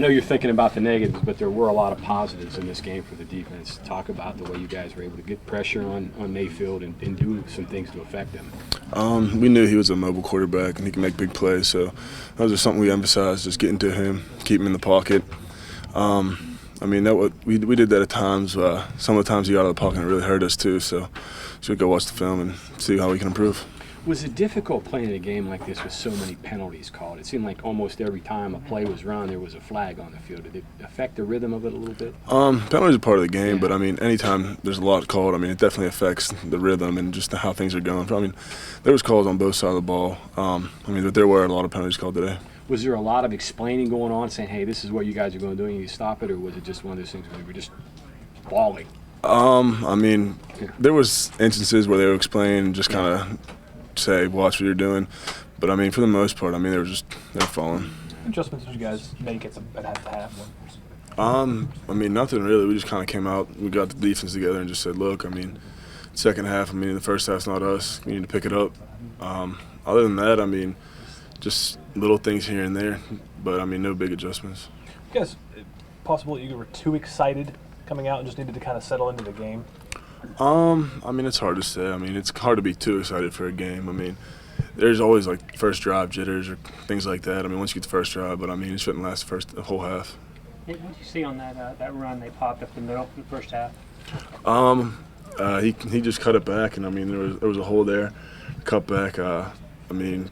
know you're thinking about the negatives, but there were a lot of positives in this game for the defense. Talk about the way you guys were able to get pressure on Mayfield and do some things to affect him. We knew he was a mobile quarterback and he can make big plays, so that was just something we emphasized, just getting to him, keep him in the pocket. I mean, we did that at times. Some of the times he got out of the pocket and it really hurt us too, so we go watch the film and see how we can improve. Was it difficult playing a game like this with so many penalties called? It seemed like almost every time a play was run, there was a flag on the field. Did it affect the rhythm of it a little bit? Penalties are part of the game, but I mean, anytime there's a lot called, I mean, it definitely affects the rhythm and just how things are going. I mean, there was calls on both sides of the ball. I mean, but there were a lot of penalties called today. Was there a lot of explaining going on, saying, hey, this is what you guys are going to do and you need to stop it, or was it just one of those things where they were just bawling? I mean, there was instances where they would explain and just kind of say, watch what you're doing. But, I mean, for the most part, I mean, they were following. What adjustments did you guys make at half? I mean, nothing really. We just kind of came out, we got the defense together and just said, look, I mean, second half, I mean, the first half's not us. We need to pick it up. Other than that, I mean, just little things here and there, but, I mean, no big adjustments. I guess possible that you were too excited coming out and just needed to kind of settle into the game? I mean, it's hard to say. I mean, it's hard to be too excited for a game. I mean, there's always, like, first drive jitters or things like that. I mean, once you get the first drive, but, I mean, it shouldn't last the whole half. What did you see on that run they popped up the middle in the first half? He just cut it back, and, I mean, there was a hole there, cut back. I mean,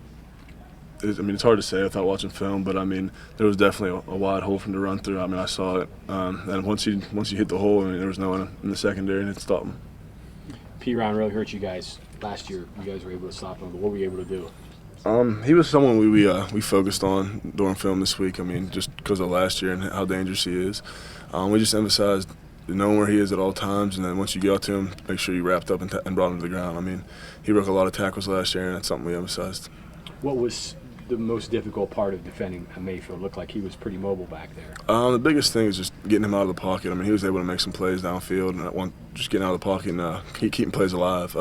it's hard to say without watching film, but I mean, there was definitely a wide hole for him to run through. I mean, I saw it, and once you hit the hole, I mean, there was no one in the secondary, and it stopped him. P-Ron really hurt you guys last year. You guys were able to stop him, but what were you able to do? He was someone we focused on during film this week. I mean, just because of last year and how dangerous he is, we just emphasized knowing where he is at all times, and then once you got to him, make sure you wrapped up and brought him to the ground. I mean, he broke a lot of tackles last year, and that's something we emphasized. What was the most difficult part of defending Mayfield? It looked like he was pretty mobile back there. The biggest thing is just getting him out of the pocket. I mean, he was able to make some plays downfield, and just getting out of the pocket and keeping plays alive.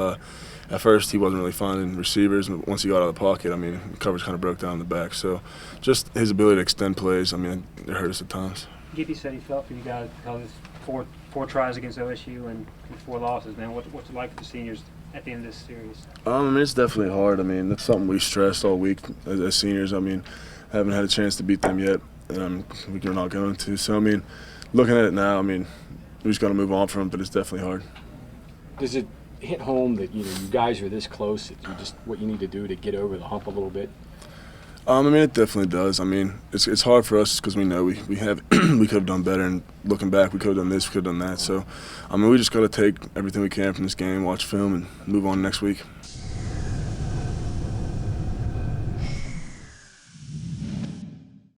At first, he wasn't really finding receivers, and once he got out of the pocket, I mean, coverage kind of broke down in the back. So just his ability to extend plays, I mean, it hurt us at times. Gibby said he felt for you guys because it's four tries against OSU and 4 losses, man. What's it like for the seniors at the end of this series? I mean, it's definitely hard. I mean, that's something we stressed all week as seniors. I mean, haven't had a chance to beat them yet, and we're not going to. So, I mean, looking at it now, I mean, we just got to move on from it, but it's definitely hard. Does it hit home that, you guys are this close, that just what you need to do to get over the hump a little bit? I mean, it definitely does. I mean, it's hard for us because we know we could have done better, and looking back, we could have done this, we could have done that. So, I mean, we just got to take everything we can from this game, watch film, and move on next week.